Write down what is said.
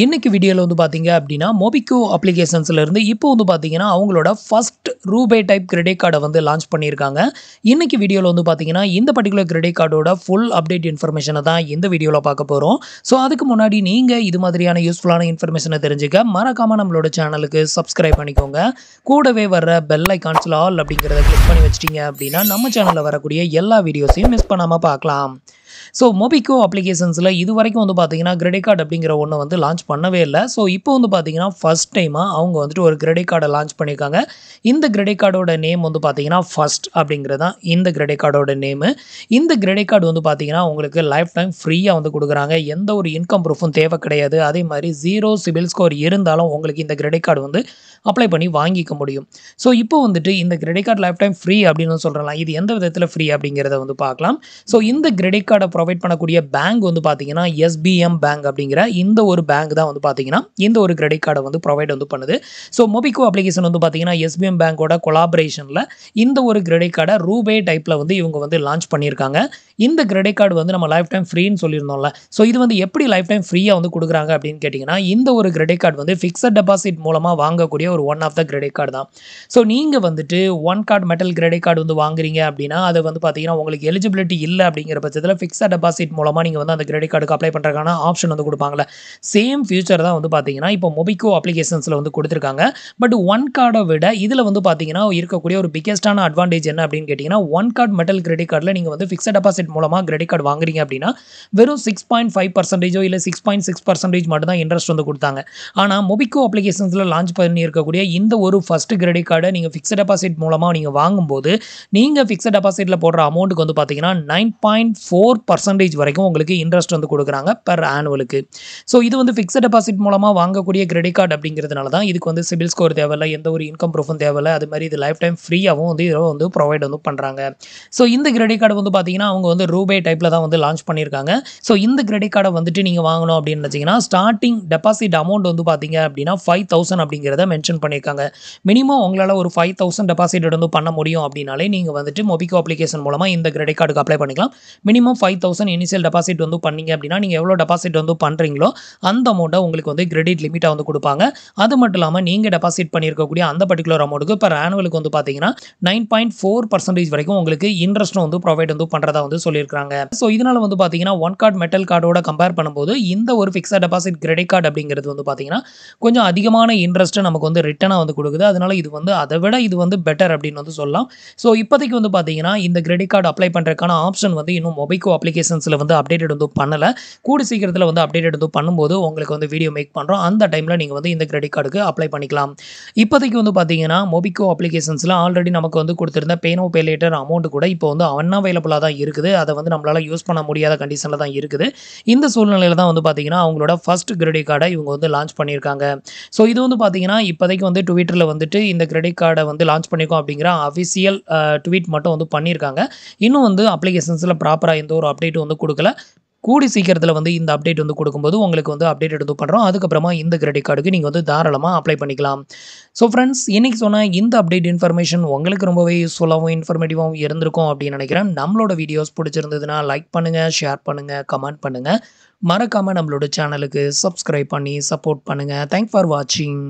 இன்னைக்கு வீடியோல வந்து பார்த்தீங்க அப்படின்னா, மோபிக்விக் அப்ளிகேஷன்ஸ்ல இருந்து இப்போ வந்து பார்த்தீங்கன்னா, அவங்களோட ஃபர்ஸ்ட் ரூபே டைப் கிரெடிட் கார்ட வந்து லான்ச் பண்ணியிருக்காங்க. இன்னைக்கு வீடியோல வந்து பார்த்தீங்கன்னா, இந்த பர்ட்டிகுலர் கிரெடிட் கார்டோட ஃபுல் அப்டேட் இன்ஃபர்மேஷன தான் இந்த வீடியோல பார்க்க போறோம். ஸோ அதுக்கு முன்னாடி நீங்க இது மாதிரியான யூஸ்ஃபுல்லான இன்ஃபர்மேஷன தெரிஞ்சுக்க மறக்காம நம்மளோட சேனலுக்கு சப்ஸ்கிரைப் பண்ணிக்கோங்க. கூடவே வர்ற பெல் ஐகான்ஸ்ல ஆல் அப்படிங்கிறத கிளிக் பண்ணி வச்சிட்டீங்க அப்படின்னா, நம்ம சேனல்ல வரக்கூடிய எல்லா வீடியோஸையும் மிஸ் பண்ணாம பார்க்கலாம். ஸோ மோபிக்விக் அப்ளிகேஷன்ஸில இதுவரைக்கும் வந்து பார்த்தீங்கன்னா, கிரெடிட் கார்டு அப்படிங்கிற ஒண்ண வந்து லான்ச் பண்ணவே இல்ல. ஸோ இப்போ வந்து பார்த்தீங்கன்னா, ஃபர்ஸ்ட் டைமா அவங்க வந்துட்டு ஒரு கிரெடிட் கார்ட லான்ச் பண்ணியிருக்காங்க. இந்த கிரெடிட் கார்டோட நேம் வந்து பார்த்தீங்கன்னா, ஃபர்ஸ்ட் அப்படிங்கிறது தான் இந்த கிரெடிட் கார்டோட நேமு. இந்த கிரெடிட் கார்டு வந்து பார்த்தீங்கன்னா, உங்களுக்கு லைஃப் டைம் ஃப்ரீயா வந்து குடுக்குறாங்க. எந்த ஒரு இன்கம் ப்ரூஃபும் தேவை கிடையாது. அதே மாரி 0 சிபில் ஸ்கோர் இருந்தாலும் உங்களுக்கு இந்த கிரெடிட் கார்டு வந்து அப்ளை பண்ணி வாங்கிக்க முடியும். ஸோ இப்போ வந்துட்டு இந்த credit card life time free அப்படின்னு சொல்றலாம். இது எந்த விதத்தில ஃப்ரீ அப்படிங்கிறத வந்து பார்க்கலாம். ஸோ இந்த கிரெடிட் கார்ட ப்ரொவைட் பண்ணக்கூடிய பேங்க் வந்து பார்த்தீங்கன்னா, எஸ்பிஎம் பேங்க் அப்படிங்கிற இந்த ஒரு பேங்க் தான் வந்து பார்த்தீங்கன்னா, இந்த ஒரு கிரெடிட் கார்ட வந்து ப்ரொவைட் வந்து பண்ணுது. ஸோ மோபிக்விக் அப்ளிகேஷன் வந்து பார்த்தீங்கன்னா, எஸ்பிஎம் பேங்கோட கொலாபரேஷன்ல இந்த ஒரு கிரெடிட் கார்ட ரூபே டைப்ல வந்து இவங்க வந்து லான்ச் பண்ணியிருக்காங்க. இந்த கிரெடிட் கார்டு வந்து நம்ம லைஃப் டைம் ஃப்ரீன்னு சொல்லியிருந்தோம்ல. ஸோ இது வந்து எப்படி லைஃப் டைம் ஃப்ரீயா வந்து குடுக்குறாங்க அப்படின்னு கேட்டீங்கன்னா, இந்த ஒரு கிரெடிட் கார்டு வந்து ஃபிக்ஸட் டெபாசிட் மூலமா வாங்கக்கூடிய ஒரு one of the credit card தான். ஸோ நீங்க வந்துட்டு one card metal credit card வந்து வாங்குறீங்க அப்படின்னா, அது வந்து பார்த்தீங்கன்னா, உங்களுக்கு எலிஜிபிலிட்டி இல்ல அப்படிங்கிற பட்சத்தில ஃபிக்ஸட் டெபாசிட் மூலமா நீங்க வந்து அந்த கிரெடிட் கார்டுக்கு அப்ளை பண்றதுக்கான ஆப்ஷன் வந்து குடுப்பாங்கல்ல. சேம் ஃபியூச்சர் தான் வந்து பார்த்தீங்கன்னா, இப்போ மோபிக்விக் அப்ளிகேஷன்ஸ்ல வந்து குடுத்துருக்காங்க. பட் ஒன் கார்ட விட இதுல வந்து பார்த்தீங்கன்னா, இருக்கக்கூடிய ஒரு பிக்கெஸ்ட்டான அட்வான்டேஜ் என்ன அப்படின்னு கேட்டீங்கன்னா, ஒன் கார்ட் மெட்டல் கிரெடிட் கார்டுல நீங்க வந்து ஃபிக்ஸட் டெபாசிட் மூலமா கிரெடிட் கார்டு வாங்குறீங்க அப்படின்னா, வெறும் 6.5% இல்ல 6.6% மட்டும் தான் இன்ட்ரெஸ்ட் வந்து குடுத்தாங்க. ஆனா மோபிக்விக் அப்ளிகேஷன்ஸ்ல லான்ச் பண்ணியிருக்கக்கூடிய இந்த ஒரு ஃபர்ஸ்ட் கிரெடிட் கார்ட நீங்க ஃபிக்ஸட் டெபாசிட் மூலமா நீங்க வாங்கும்போது, நீங்க ஃபிக்ஸட் டெபாசிட்ல போடுற அமௌண்ட்க்கு வந்து பார்த்தீங்கன்னா, 9.4% வரைக்கும் உங்களுக்கு இன்ட்ரெஸ்ட் வந்து குடுக்குறாங்க பெர் ஆனுவலுக்கு. ஸோ இது வந்து ஃபிக்ஸட் டெபாசிட் மூலமா வாங்கக்கூடிய கிரெடிட் கார்டு அப்படிங்கிறதுனால தான் இதுக்கு வந்து சிபில் ஸ்கோர் தேவையில்ல, எந்த ஒரு இன்கம் ப்ரூஃபும் தேவையில்ல. அது மாரி இது லைஃப் டைம் ஃப்ரீயாவும் வந்து இத வந்து ப்ரொவைட் வந்து பண்றாங்க. ஸோ இந்த கிரெடிட் கார்டு வந்து பார்த்தீங்கன்னா, அவங்க வந்து ரூபே டைப்ல தான் வந்து லான்ச் பண்ணியிருக்காங்க. ஸோ இந்த கிரெடிட் கார்ட வந்துட்டு நீங்க வாங்கணும் அப்படின்னு நினைச்சீங்கன்னா, ஸ்டார்ட்டிங் டெபாசிட் அமௌண்ட் வந்து பார்த்தீங்க அப்படின்னா 5,000 அப்படிங்கிறத மென்ஷன் பண்ணியிருக்காங்க. மினிமம் உங்களால ஒரு 5,000 டெபாசிட் வந்து பண்ண முடியும் அப்படின்னாலே, நீங்க வந்துட்டு மோபிக்விக் அப்ளிகேஷன் மூலமா இந்த கிரெடிட் கார்டுக்கு அப்ளை பண்ணிக்கலாம். மினிமம் 5,000 இனிஷியல் டெபாசிட் வந்து பண்ணீங்க அப்படின்னா, நீங்க எவ்வளோ டெபாசிட் வந்து பண்றீங்களோ, அந்த அமௌண்ட்ட உங்களுக்கு வந்து கிரெடிட் லிமிட்டா வந்து குடுப்பாங்க. அது மட்டும் இல்லாம நீங்க டெபாசிட் பண்ணியிருக்கக்கூடிய அந்த பர்ட்டிகுலர் அமௌண்ட்க்கு பெர் ஆனுவலுக்கு வந்து பார்த்தீங்கன்னா, 9.4% வரைக்கும் உங்களுக்கு இன்ட்ரெஸ்ட்டும் வந்து ப்ரொவைட் வந்து பண்றதா வந்து சொல்லியிருக்காங்க. ஸோ இதனால வந்து பார்த்தீங்கன்னா, ஒன் கார்ட் மெட்டல் கார்டோட கம்பேர் பண்ணும்போது, இந்த ஒரு ஃபிக்ஸட் டெபாசிட் கிரெடிட் கார்டு அப்படிங்கிறது வந்து பார்த்தீங்கன்னா, கொஞ்சம் அதிகமான இன்ட்ரெஸ்ட் நமக்கு வந்து ரிட்டர்னா வந்து குடுக்குது. அதனால இது வந்து அத விட இது வந்து பெட்டர் அப்படின்னு வந்து சொல்லலாம். ஸோ இப்போதைக்கு வந்து பார்த்தீங்கன்னா, இந்த கிரெடிட் கார்டு அப்ளை பண்றதுக்கான ஆப்ஷன் வந்து இன்னும் மோபிக்விக் அப்ளிகேஷன்ஸ்ல வந்து அப்டேட்டட் வந்து பண்ணல. கூடிய சீக்கிரத்தில வந்து அப்டேட்டட் வந்து பண்ணும்போது உங்களுக்கு வந்து வீடியோ மேக் பண்றோம். அந்த டைம்ல நீங்க வந்து இந்த கிரெடிட் கார்டுக்கு அப்ளை பண்ணிக்கலாம். இப்போதைக்கு வந்து பார்த்தீங்கன்னா, மோபிக்விக் அப்ளிகேஷன்ஸ்ல ஆல்ரெடி நமக்கு வந்து குடுத்திருந்த pay now pay later amount கூட இப்போ வந்து அன்அவைலபிளா தான் இருக்குது. அத வந்து நம்மளால யூஸ் பண்ண முடியாத கண்டிஷன்ல தான் இருக்குது. இந்த சூழ்நிலையில தான் வந்து பார்த்தீங்கன்னா, அவங்களோட ஃபர்ஸ்ட் கிரெடிட் கார்ட இவங்க வந்து லான்ச் பண்ணியிருக்காங்க. ஸோ இது வந்து பார்த்தீங்கன்னா, இப்போதைக்கு வந்து ட்விட்டர்ல வந்துட்டு இந்த கிரெடிட் கார்ட வந்து லான்ச் பண்ணியிருக்கோம் அப்படிங்கிற அஃபிஷியல் ட்வீட் மட்டும் வந்து பண்ணியிருக்காங்க. இன்னும் வந்து அப்ளிகேஷன்ஸ்ல ப்ராப்பரா எந்த ஒரு அப்டேட்டும் வந்து குடுக்கல. கூடிய சீக்கிரத்தில வந்து இந்த அப்டேட் வந்து குடுக்கும்போது உங்களுக்கு வந்து அப்டேட் வந்து பண்றோம். அதுக்கப்புறமா இந்த கிரெடிட் கார்டுக்கு நீங்க வந்து தாராளமா அப்ளை பண்ணிக்கலாம். ஸோ ஃபிரெண்ட்ஸ், இன்னைக்கு சொன்ன இந்த அப்டேட் இன்ஃபர்மேஷன் உங்களுக்கு ரொம்பவே யூஸ்ஃபுல்லாவும், இன்ஃபர்மேட்டிவாவும் இருந்திருக்கும் அப்படின்னு நினைக்கிறேன். நம்மளோட வீடியோஸ் பிடிச்சிருந்ததுன்னா லைக் பண்ணுங்க, ஷேர் பண்ணுங்க, கமெண்ட் பண்ணுங்க. மறக்காம நம்மளோட சேனலுக்கு சப்ஸ்கிரைப் பண்ணி சப்போர்ட் பண்ணுங்க. தேங்க்ஸ் ஃபார் வாட்சிங்.